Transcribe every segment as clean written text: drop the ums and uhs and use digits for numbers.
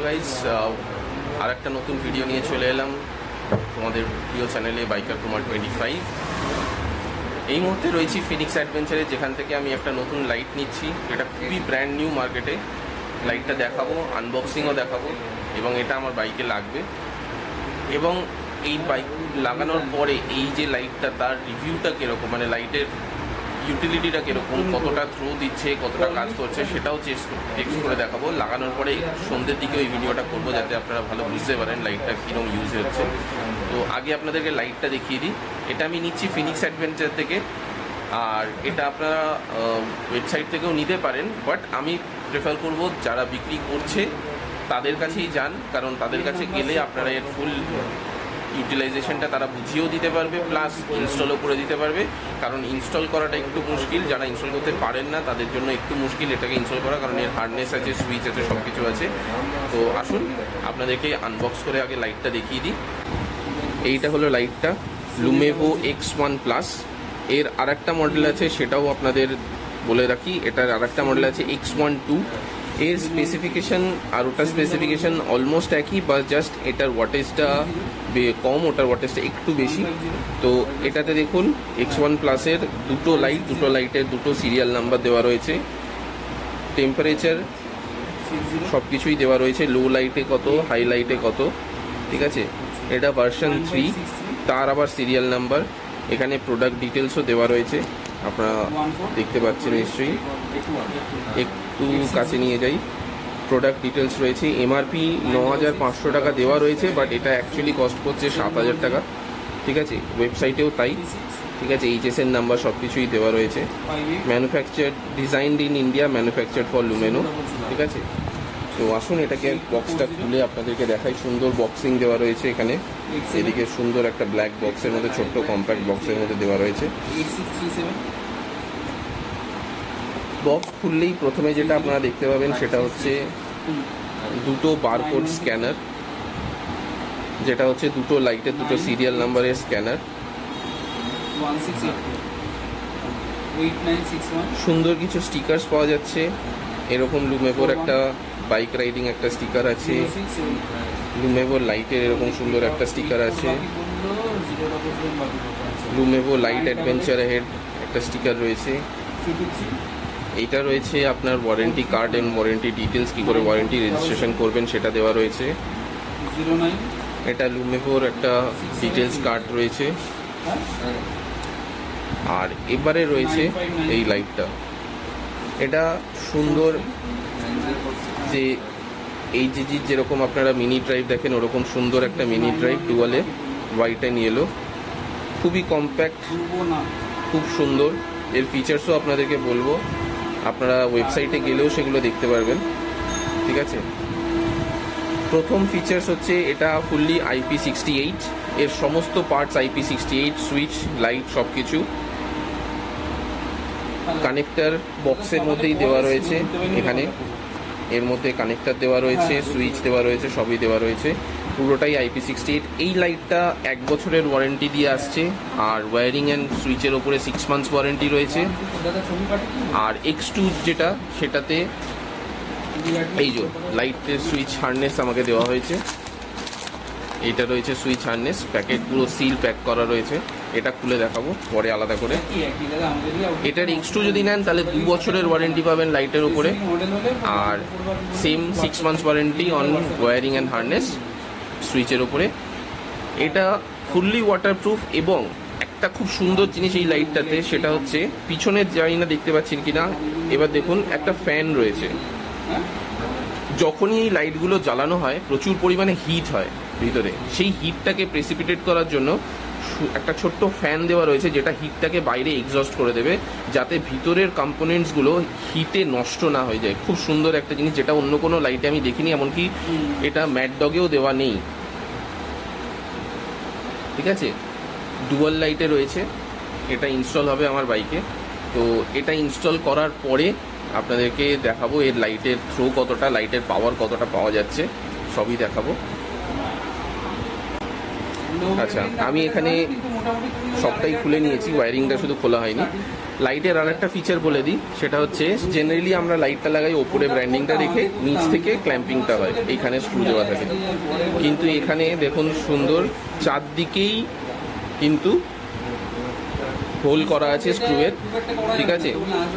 Guys, আর একটা নতুন video নিয়ে চলে এলাম তোমাদের প্রিয় চ্যানেলে বাইকার কুমার 25। এই মুহূর্তে রয়েছি ফিনিক্স অ্যাডভেঞ্চারে, যেখান থেকে আমি একটা নতুন লাইট নিচ্ছি। এটা খুবই ব্র্যান্ড নিউ মার্কেটে। লাইটটা দেখাবো, আনবক্সিংও দেখাবো, এবং এটা আমার বাইকে লাগবে। এবং এই বাইক লাগানোর পরে এই যে লাইটটা, তার রিভিউটা কীরকম, মানে লাইটের ইউটিলিটিটা কীরকম, কতটা থ্রো দিচ্ছে, কতটা কাজ করছে, সেটাও টেস্ট করে দেখাবো। লাগানোর পরে সন্ধ্যের দিকে ওই ভিডিওটা করবো, যাতে আপনারা ভালো বুঝতে পারেন লাইটটা কীরকম ইউজ হচ্ছে। তো আগে আপনাদেরকে লাইটটা দেখিয়ে দিই। এটা আমি নিচ্ছি ফিনিক্স অ্যাডভেঞ্চার থেকে, আর এটা আপনারা ওয়েবসাইট থেকেও নিতে পারেন, বাট আমি প্রেফার করব যারা বিক্রি করছে তাদের কাছেই যান, কারণ তাদের কাছে গেলে আপনারা এর ফুল ইউটিলাইজেশনটা তারা বুঝিয়েও দিতে পারবে, প্লাস ইনস্টলও করে দিতে পারবে। কারণ ইনস্টল করাটা একটু মুশকিল, যারা ইনস্টল করতে পারেন না তাদের জন্য একটু মুশকিল এটাকে ইনস্টল করা, কারণ এর হার্ডনেস আছে, সুইচ আছে, সব কিছু আছে। তো আসুন আপনাদেরকে আনবক্স করে আগে লাইটটা দেখিয়ে দিই। এইটা হলো লাইটটা, লুমেভো X1 প্লাস। এর আরেকটা মডেল আছে, সেটাও আপনাদের বলে রাখি। এটার আরেকটা মডেল আছে X12। এর স্পেসিফিকেশান আর ওটার স্পেসিফিকেশান অলমোস্ট একই, বা জাস্ট এটার ওয়াটেজটা কম, ওটার ওয়াটেজটা একটু বেশি। তো এটাতে দেখুন X1 প্লাসের দুটো লাইটের দুটো সিরিয়াল নাম্বার দেওয়া রয়েছে, টেম্পারেচার সব কিছুই দেওয়া রয়েছে, লো লাইটে কত, হাই লাইটে কত, ঠিক আছে। এটা ভার্সন 3, তার আবার সিরিয়াল নাম্বার। এখানে প্রোডাক্ট ডিটেলসও দেওয়া রয়েছে, আপনারা দেখতে পাচ্ছেন নিশ্চয়ই। একটু কাছে নিয়ে যাই, প্রোডাক্ট ডিটেলস রয়েছে। এমআরপি 9,500 টাকা দেওয়া রয়েছে, বাট এটা অ্যাকচুয়ালি কস্ট করছে 7,000 টাকা, ঠিক আছে। ওয়েবসাইটেও তাই, ঠিক আছে। এইচএসএর নাম্বার সব কিছুই দেওয়া রয়েছে। Manufacture designed in India, manufactured for Lumeno, ঠিক আছে। তো আসুন এটাকে বক্সটা খুলে আপনাদেরকে দেখাই। সুন্দর বক্সিং দেওয়া রয়েছে এখানে, এদিকে সুন্দর একটা ব্ল্যাক বক্সের মধ্যে, ছোট্ট কম্প্যাক্ট বক্সের মধ্যে দেওয়া রয়েছে। বক্স খুললেই প্রথমে যেটা আপনারা দেখতে পাবেন সেটা হচ্ছে দুটো বারকোড স্ক্যানার, যেটা হচ্ছে দুটো লাইটের দুটো সিরিয়াল নাম্বারের স্ক্যানার। সুন্দর কিছু স্টিকার্স পাওয়া যাচ্ছে, এরকম লুমেভোর একটা বাইক রাইডিং একটা স্টিকার আছে, লুমেভো লাইটের এরকম সুন্দর একটা স্টিকার আছে, লুমেভো লাইট অ্যাডভেঞ্চার হেড একটা স্টিকার রয়েছে। এইটা রয়েছে আপনার warranty card and warranty details, কী করে ওয়ারেন্টি রেজিস্ট্রেশন করবেন সেটা দেওয়া রয়েছে। এটা লুমেভোর একটা ডিটেলস কার্ড রয়েছে। আর এবারে রয়েছে এই লাইটটা, এটা সুন্দর, যে এই যে যেরকম আপনারা মিনি ড্রাইভ দেখেন, ওরকম সুন্দর একটা মিনি ড্রাইভ, ডুয়ালে হোয়াইট অ্যান্ড ইয়েলো, খুবই কম্প্যাক্ট, খুব সুন্দর। এর ফিচার্সও আপনাদেরকে বলবো, আপনারা ওয়েবসাইটে গেলেও সেগুলো দেখতে পারবেন, ঠিক আছে। প্রথম ফিচার্স হচ্ছে এটা ফুললি IP68, এর সমস্ত পার্টস IP68, সুইচ, লাইট সব কিছু। কানেক্টার বক্সের মধ্যেই দেওয়া রয়েছে, এখানে এর মধ্যে কানেক্টার দেওয়া রয়েছে, সুইচ দেওয়া রয়েছে, সবই দেওয়া রয়েছে, পুরোটাই IP68। এই লাইটটা 1 বছরের ওয়ারেন্টি দিয়ে আসছে, আর ওয়্যারিং অ্যান্ড সুইচের ওপরে 6 মান্থস ওয়ারেন্টি রয়েছে। আর X2 যেটা, সেটাতে এই যে লাইটের সুইচ হার্নেস আমাকে দেওয়া হয়েছে, এইটা রয়েছে সুইচ হার্নেস, প্যাকেট পুরো সিল প্যাক করা রয়েছে। এটা খুলে দেখাবো পরে আলাদা করে। এটার X2 যদি নেন তাহলে 2 বছরের ওয়ারেন্টি পাবেন লাইটের উপরে, আর same 6 months warranty on wiring and harness সুইচের উপরে। এটা ফুললি ওয়াটারপ্রুফ, এবং একটা খুব সুন্দর জিনিস এই লাইটটাতে, সেটা হচ্ছে পিছনে, জানি না দেখতে পাচ্ছেন কিনা, এবার দেখুন একটা ফ্যান রয়েছে। যখনই এই লাইটগুলো জ্বালানো হয় প্রচুর পরিমাণে হিট হয় ভিতরে, সেই হিটটাকে প্রেসিপিটেট করার জন্য একটা ছোট্ট ফ্যান দেওয়া রয়েছে, যেটা হিটটাকে বাইরে এক্সস্ট করে দেবে, যাতে ভিতরের কম্পোনেন্টসগুলো হিটে নষ্ট না হয়ে যায়। খুব সুন্দর একটা জিনিস, যেটা অন্য কোনো লাইটে আমি দেখিনি, এমনকি এটা ম্যাড ডগেও দেওয়া নেই, ঠিক আছে। ডুয়াল লাইটে রয়েছে, এটা ইনস্টল হবে আমার বাইকে। তো এটা ইনস্টল করার পরে আপনাদেরকে দেখাবো এর লাইটের থ্রো কতটা, লাইটের পাওয়ার কতটা পাওয়া যাচ্ছে, সবই দেখাবো। আচ্ছা, আমি এখানে সবটাই খুলে নিয়েছি, ওয়্যারিংটা শুধু খোলা হয়নি। লাইটের আর একটা ফিচার বলে দিই, সেটা হচ্ছে জেনারেলি আমরা লাইটটা লাগাই ওপরে ব্র্যান্ডিংটা রেখে, নিচ থেকে ক্ল্যাম্পিংটা হয়, এইখানে স্ক্রু দেওয়া থাকে। কিন্তু এখানে দেখুন সুন্দর চারদিকেই কিন্তু হোল করা আছে স্ক্রুয়ের, ঠিক আছে।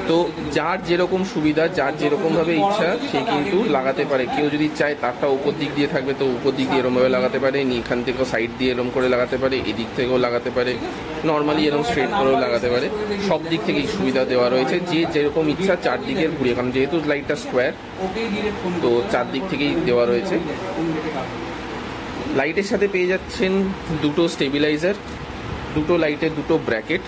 তো যার যেরকম সুবিধা, যার যেরকমভাবে ইচ্ছা সে কিন্তু লাগাতে পারে। কেউ যদি চায় তারটা উপর দিক দিয়ে থাকবে তো উপর দিক দিয়ে এরমভাবে লাগাতে পারে, এখান থেকেও সাইড দিয়ে এরম করে লাগাতে পারে, এদিক থেকেও লাগাতে পারে, নর্মালি এরকম স্ট্রেট করেও লাগাতে পারে। সব দিক থেকেই সুবিধা দেওয়া রয়েছে, যে যেরকম ইচ্ছা চারদিকের ঘুরিয়ে, কারণ যেহেতু লাইটটা স্কোয়ার তো চারদিক থেকেই দেওয়া রয়েছে। লাইটের সাথে পেয়ে যাচ্ছেন দুটো স্টেবিলাইজার, দুটো লাইটের দুটো ব্র্যাকেট।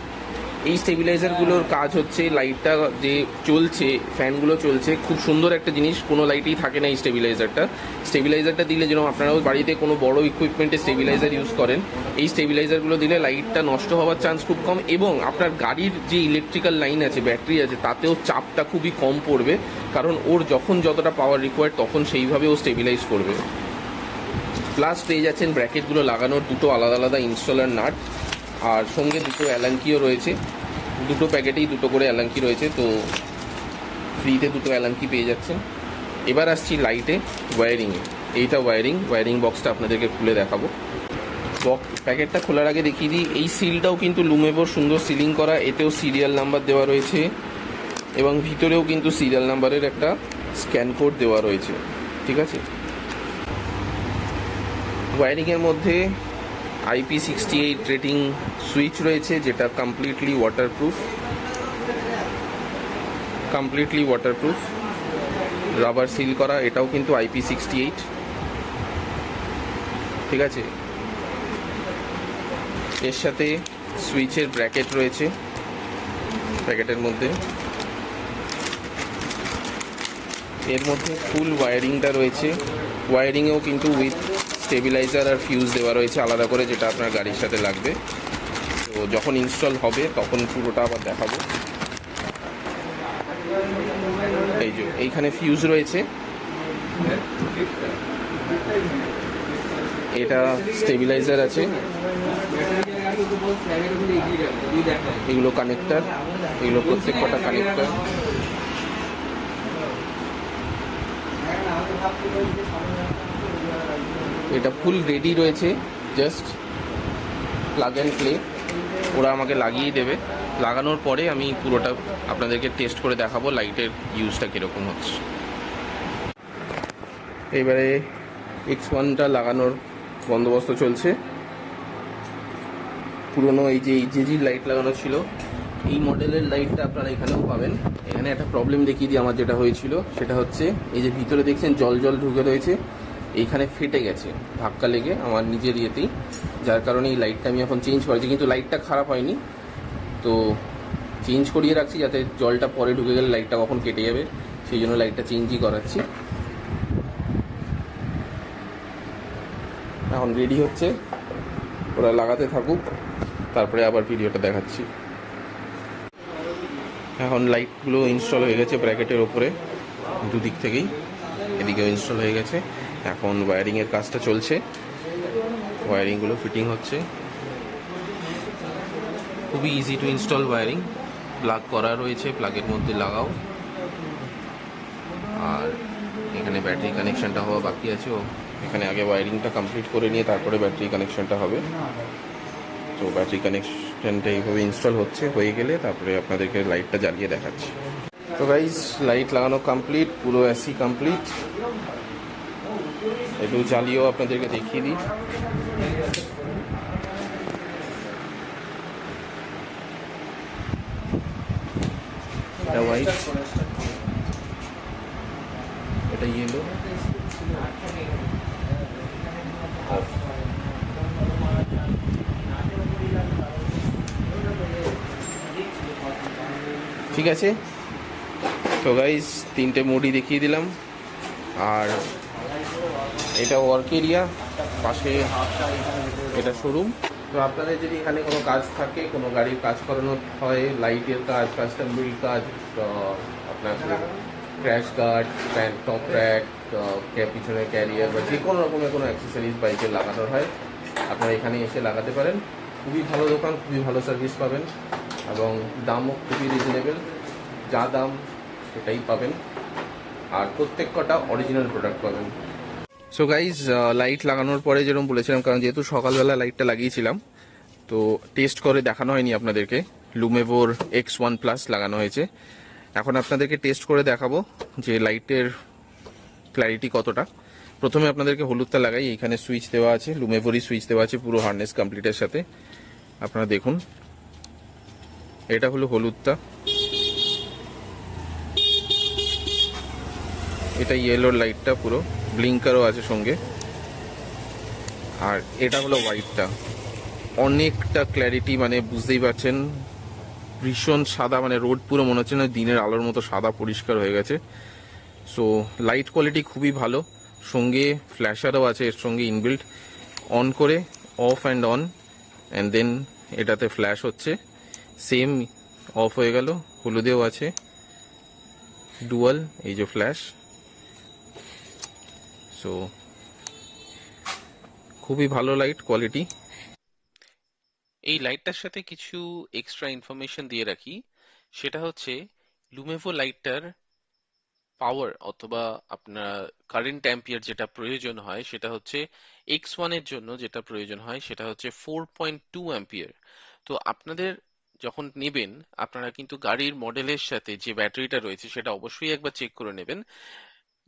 এই স্টেবিলাইজারগুলোর কাজ হচ্ছে লাইটটা যে চলছে, ফ্যানগুলো চলছে, খুব সুন্দর একটা জিনিস, কোনো লাইটেই থাকে না এই স্টেবিলাইজারটা দিলে, যেরকম আপনারাও বাড়িতে কোনো বড় ইকুইপমেন্টে স্টেবিলাইজার ইউজ করেন, এই স্টেবিলাইজারগুলো দিলে লাইটটা নষ্ট হওয়ার চান্স খুব কম, এবং আপনার গাড়ির যে ইলেকট্রিক্যাল লাইন আছে, ব্যাটারি আছে, তাতেও চাপটা খুবই কম পড়বে, কারণ ওর যখন যতটা পাওয়ার রিকোয়ার্ড তখন সেইভাবে ও স্টেবিলাইজ করবে। প্লাস পেয়ে যাচ্ছেন ব্র্যাকেটগুলো লাগানোর দুটো আলাদা আলাদা ইনস্টলার নাট, আর সঙ্গে দুটো অ্যালাঙ্কিও রয়েছে, দুটো প্যাকেটেই দুটো করে অ্যালাঙ্কি রয়েছে, তো ফ্রিতে দুটো অ্যালাঙ্কি পেয়ে যাচ্ছেন। এবার আসছি লাইটে ওয়্যারিংয়ে। এইটা ওয়্যারিং বক্সটা আপনাদেরকে খুলে দেখাবো। প্যাকেটটা খোলার আগে দেখিয়ে দিই, এই সিলটাও কিন্তু লুমেভোর সুন্দর সিলিং করা, এতেও সিরিয়াল নাম্বার দেওয়া রয়েছে, এবং ভিতরেও কিন্তু সিরিয়াল নাম্বারের একটা স্ক্যান কোড দেওয়া রয়েছে, ঠিক আছে। ওয়্যারিংয়ের মধ্যে IP68 রেটিং সুইচ রয়েছে, যেটা কমপ্লিটলি ওয়াটারপ্রুফ, রাবার সিল করা, এটাও কিন্তু IP68, ঠিক আছে। এর সাথে সুইচের ব্র্যাকেট রয়েছে প্যাকেটের মধ্যে, এর মধ্যে ফুল ওয়্যারিংটা রয়েছে, ওয়্যারিংয়েও কিন্তু উইথ স্টেবিলাইজার আর ফিউজ দেওয়া রয়েছে আলাদা করে, যেটা আপনার গাড়ির সাথে লাগবে। তো যখন ইনস্টল হবে তখন পুরোটা আবার দেখাবো। এই যে এইখানে ফিউজ রয়েছে, এটা স্টেবিলাইজার আছে, এগুলো কানেক্টার, এগুলো প্রত্যেক কটা কানেক্টার। এটা ফুল রেডি রয়েছে, জাস্ট প্লাগ অ্যান্ড প্লে, ওরা আমাকে লাগিয়ে দেবে। লাগানোর পরে আমি পুরোটা আপনাদেরকে টেস্ট করে দেখাবো লাইটের ইউজটা কীরকম হচ্ছে। এবারে X1টা লাগানোর বন্দোবস্ত চলছে। পুরনো এই যে লাইট লাগানো ছিল, এই মডেলের লাইটটা আপনারা এখানেও পাবেন। এখানে একটা প্রবলেম দেখিয়ে দিই আমার যেটা হয়েছিল, সেটা হচ্ছে এই যে ভিতরে দেখছেন জল ঢুকে রয়েছে, এইখানে ফেটে গেছে ধাক্কা লেগে আমার নিজের ইয়েতেই, যার কারণে এই লাইটটা আমি এখন চেঞ্জ করেছি। কিন্তু লাইটটা খারাপ হয়নি, তো চেঞ্জ করিয়ে রাখছি যাতে জলটা পরে ঢুকে গেলে লাইটটা কখন কেটে যাবে, সেই জন্য লাইটটা চেঞ্জই করাচ্ছি। এখন রেডি হচ্ছে, ওরা লাগাতে থাকুক, তারপরে আবার ভিডিওটা দেখাচ্ছি। এখন লাইটগুলো ইনস্টল হয়ে গেছে ব্র্যাকেটের ওপরে দুদিক থেকেই, এদিকেও ইনস্টল হয়ে গেছে। এখন ওয়্যারিংয়ের কাজটা চলছে, ওয়্যারিংগুলো ফিটিং হচ্ছে। খুবই easy to install wiring, plug করা রয়েছে, প্লাগের মধ্যে লাগাও। আর এখানে ব্যাটারি কানেকশানটা হওয়া বাকি আছে, এখানে আগে ওয়্যারিংটা কমপ্লিট করে নিয়ে তারপরে ব্যাটারি কানেকশানটা হবে। তো ব্যাটারি কানেকশানটা এইভাবে ইনস্টল হয়ে গেলে তারপরে আপনাদেরকে লাইটটা জ্বালিয়ে দেখাচ্ছি। তো গাইজ লাইট লাগানো কমপ্লিট, পুরো এসি কমপ্লিট। একটু জ্বালিয়েও আপনাদেরকে দেখিয়ে দিই। এটা হোয়াইট, এটা ইয়েলো, ঠিক আছে। তো গাইজ তিনটে মোডই দেখিয়ে দিলাম। আর এটা ওয়ার্ক এরিয়া, পাশে এটা শোরুম। তো আপনাদের যদি এখানে কোনো কাজ থাকে, কোনো গাড়ির কাজ করানো হয়, লাইটের কাজ, কাস্টম বিল্ড কাজ, আপনার ক্র্যাশ গার্ড, টপ র্যাক, পিছনে ক্যারিয়ার বা যে কোনো রকমের কোনো অ্যাক্সেসরিজ বাইকে লাগানোর হয়, আপনারা এখানে এসে লাগাতে পারেন। খুবই ভালো দোকান, খুবই ভালো সার্ভিস পাবেন এবং দামও খুবই রিজনেবল, যা দাম সেটাই পাবেন, আর প্রত্যেক কটা অরিজিনাল প্রোডাক্ট পাবেন। সো গাইজ, লাইট লাগানোর পরে যেরকম বলেছিলাম, কারণ যেহেতু সকালবেলা লাইটটা লাগিয়েছিলাম তো টেস্ট করে দেখানো হয়নি আপনাদেরকে, লুমেভোর X1+ লাগানো হয়েছে। এখন আপনাদেরকে টেস্ট করে দেখাবো যে লাইটের ক্ল্যারিটি কতটা। প্রথমে আপনাদেরকে হলুদটা লাগাই, এইখানে সুইচ দেওয়া আছে, লুমেভোরই সুইচ দেওয়া আছে পুরো হার্নেস কমপ্লিটের সাথে। আপনারা দেখুন, এটা হলো হলুদটা, এটা ইয়েলোর লাইটটা, পুরো ব্লিঙ্কারও আছে সঙ্গে, আর এটা হলো হোয়াইটটা। অনেকটা ক্ল্যারিটি, মানে বুঝতেই পারছেন, ভীষণ সাদা, মানে রোড পুরো মনে হচ্ছে না দিনের আলোর মতো সাদা পরিষ্কার হয়ে গেছে। সো লাইট কোয়ালিটি খুবই ভালো, সঙ্গে ফ্ল্যাশারও আছে এর সঙ্গে ইনবিল্ট। অন করে off and on, and then এটাতে ফ্ল্যাশ হচ্ছে, সেম অফ হয়ে গেল। হলুদেও আছে ডুয়াল, এই যে ফ্ল্যাশ। সো খুবই ভালো লাইট কোয়ালিটি। এই লাইটটার সাথে কিছু এক্সট্রা ইনফরমেশন দিয়ে রাখি। সেটা হচ্ছে লুমেভো লাইটটার পাওয়ার অথবা আপনার কারেন্ট অ্যাম্পিয়ার যেটা প্রয়োজন হয় সেটা হচ্ছে X1 এর জন্য যেটা প্রয়োজন হয় সেটা হচ্ছে 4.2 অ্যাম্পিয়ার। তো আপনাদের যখন নেবেন আপনারা কিন্তু গাড়ির মডেলের সাথে যে ব্যাটারিটা রয়েছে সেটা অবশ্যই একবার চেক করে নেবেন।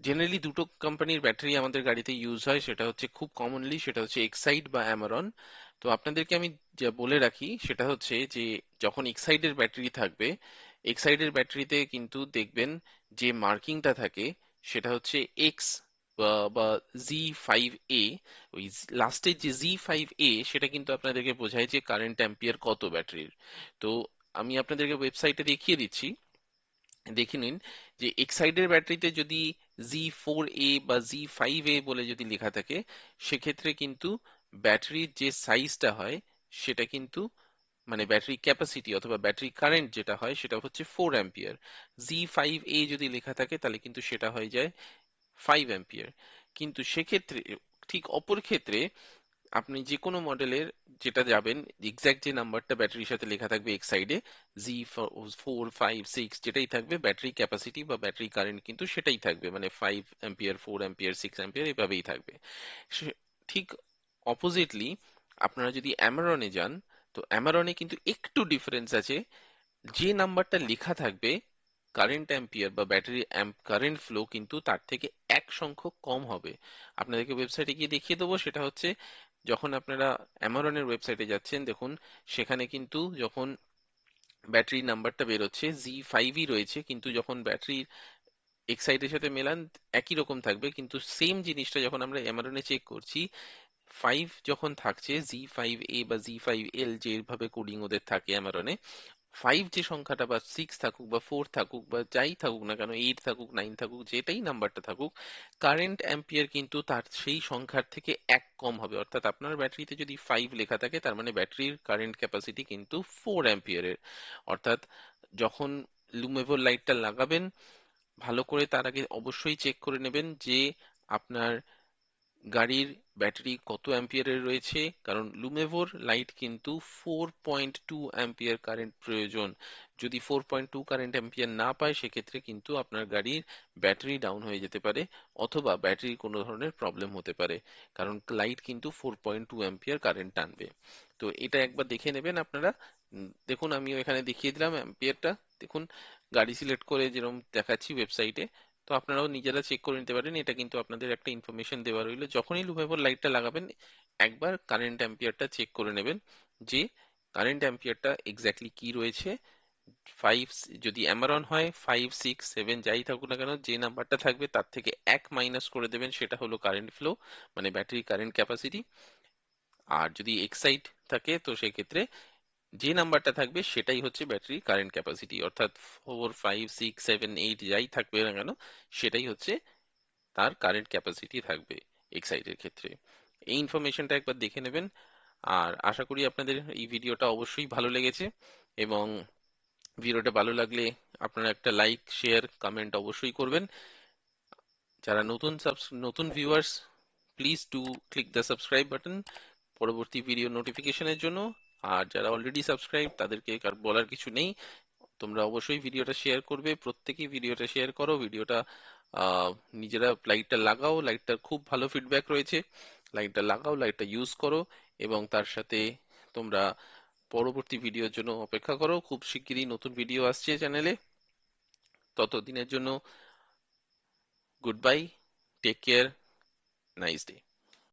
জেনারেলি দুটো কোম্পানির ব্যাটারি আমাদের গাড়িতে ইউজ হয়, সেটা হচ্ছে খুব কমনলি সেটা হচ্ছে এক্সাইড বা অ্যামারন। তো আপনাদেরকে আমি যা বলে রাখি সেটা হচ্ছে যে যখন এক্সাইডের ব্যাটারি থাকবে, এক্সাইডের ব্যাটারিতে কিন্তু দেখবেন যে মার্কিংটা থাকে সেটা হচ্ছে এক্স বা Z5A। ওই লাস্টের যে Z5A সেটা কিন্তু আপনাদেরকে বোঝায় যে কারেন্ট অ্যাম্পিয়ার কত ব্যাটারির। তো আমি আপনাদেরকে ওয়েবসাইটে দেখিয়ে দিচ্ছি, দেখে নিন যে এক্সাইডের ব্যাটারিতে যদি Z4A বা Z5A বলে যদি লেখা থাকে সেক্ষেত্রে কিন্তু ব্যাটারির যে সাইজটা হয় সেটা কিন্তু মানে ব্যাটারি ক্যাপাসিটি অথবা ব্যাটারি কারেন্ট যেটা হয় সেটা হচ্ছে 4 অ্যাম্পিয়ার। Z5A যদি লেখা থাকে তাহলে কিন্তু সেটা হয়ে যায় 5 অ্যাম্পিয়ার। কিন্তু সেক্ষেত্রে ঠিক অপর ক্ষেত্রে আপনি যে কোনো মডেলের যেটা যাবেন, এক্সাক্ট যে নাম্বারটা ব্যাটারির সাথে লেখা থাকবে এক সাইডে, Z4 5 6 যেটাই থাকবে ব্যাটারি ক্যাপাসিটি বা ব্যাটারি কারেন্ট কিন্তু সেটাই থাকবে, মানে 5 অ্যাম্পিয়ার 4 অ্যাম্পিয়ার 6 অ্যাম্পিয়ার এভাবেই থাকবে। ঠিক অপোজিটলি আপনারা যদি অ্যামারনে যান, তো অ্যামারনে কিন্তু একটু ডিফারেন্স আছে। যে নাম্বারটা লেখা থাকবে কারেন্ট অ্যাম্পিয়ার বা ব্যাটারি কারেন্ট ফ্লো কিন্তু তার থেকে এক সংখ্যক কম হবে। আপনাদেরকে ওয়েবসাইটে গিয়ে দেখিয়ে দেবো। সেটা হচ্ছে যখন আপনারা অ্যামারনের ওয়েবসাইটে যাচ্ছেন দেখুন সেখানে কিন্তু যখন ব্যাটারি নাম্বারটা বেরোচ্ছে Z5ই রয়েছে, কিন্তু যখন ব্যাটারি এক্সাইটের সাথে মেলান একই রকম থাকবে, কিন্তু সেম জিনিসটা যখন আমরা অ্যামারনে চেক করছি 5 যখন থাকছে Z5A বা Z5L যেভাবে কোডিং ওদের থাকে অ্যামারনে, 5 যে সংখ্যাটা বা 6 থাকুক বা 4 থাকুক বা যাই থাকুক না কেন, 8 থাকুক 9 থাকুক যেটাই নাম্বারটা থাকুক, কারেন্ট অ্যাম্পিয়ার কিন্তু তার সেই সংখ্যার থেকে এক কম হবে। অর্থাৎ আপনার ব্যাটারিতে যদি 5 লেখা থাকে তার মানে ব্যাটারির কারেন্ট ক্যাপাসিটি কিন্তু 4 অ্যাম্পিয়ারের। অর্থাৎ যখন লুমেভোর লাইটটা লাগাবেন ভালো করে তার আগে অবশ্যই চেক করে নেবেন যে আপনার গাড়ির ব্যাটারি কত অ্যাম্পিয়ারের রয়েছে, কারণ লুমেভোর লাইট কিন্তু 4.2 অ্যাম্পিয়ার কারেন্ট প্রয়োজন। যদি 4.2 কারেন্ট অ্যাম্পিয়ার না পায় সেক্ষেত্রে কিন্তু আপনার গাড়ির ব্যাটারি ডাউন হয়ে যেতে পারে অথবা ব্যাটারির কোনো ধরনের প্রবলেম হতে পারে, কারণ লাইট কিন্তু 4.2 অ্যাম্পিয়ার কারেন্ট টানবে। তো এটা একবার দেখে নেবেন আপনারা। দেখুন আমিও এখানে দেখিয়ে দিলাম অ্যাম্পিয়ারটা। দেখুন গাড়ি সিলেক্ট করে যেরকম দেখাচ্ছি ওয়েবসাইটে, তো আপনারাও নিজেরা চেক করে নিতে পারেন। এটা কিন্তু আপনাদের একটা ইনফরমেশন দেওয়া রইলো, যখনই লুমেবল লাইটটা লাগাবেন একবার কারেন্ট অ্যাম্পিয়ারটা চেক করে নেবেন যে কারেন্ট অ্যাম্পিয়ারটা এক্স্যাক্টলি কি রয়েছে। 5 যদি অ্যামারন হয় 5 6 7 যাই থাকুক না কেন যে নাম্বারটা থাকবে তার থেকে এক মাইনাস করে দেবেন, সেটা হলো কারেন্ট ফ্লো মানে ব্যাটারি কারেন্ট ক্যাপাসিটি। আর যদি এক্সাইট থাকে তো সেক্ষেত্রে যে নাম্বারটা থাকবে সেটাই হচ্ছে ব্যাটারি কারেন্ট ক্যাপাসিটি, অর্থাৎ 4 5 6 7 8 যাই থাকবে না কেন সেটাই হচ্ছে তার কারেন্ট ক্যাপাসিটি থাকবে এক্সাইটের ক্ষেত্রে। এই ইনফরমেশনটা একবার দেখে নেবেন। আর আশা করি আপনাদের এই ভিডিওটা অবশ্যই ভালো লেগেছে, এবং ভিডিওটা ভালো লাগলে আপনারা একটা লাইক শেয়ার কমেন্ট অবশ্যই করবেন। যারা নতুন viewers please do click the subscribe button পরবর্তী ভিডিও নোটিফিকেশনের জন্য। আর যারা অলরেডি সাবস্ক্রাইব তাদেরকে আর বলার কিছু নেই, তোমরা অবশ্যই ভিডিওটা শেয়ার করবে, প্রত্যেকেই ভিডিওটা শেয়ার করো, ভিডিওটা আহ, নিজেরা লাইটটা লাগাও, লাইটটার খুব ভালো ফিডব্যাক রয়েছে, লাইটটা লাগাও, লাইটটা ইউজ করো, এবং তার সাথে তোমরা পরবর্তী ভিডিওর জন্য অপেক্ষা করো। খুব শিগগিরই নতুন ভিডিও আসছে চ্যানেলে, ততদিনের জন্য good bye, take care, nice day.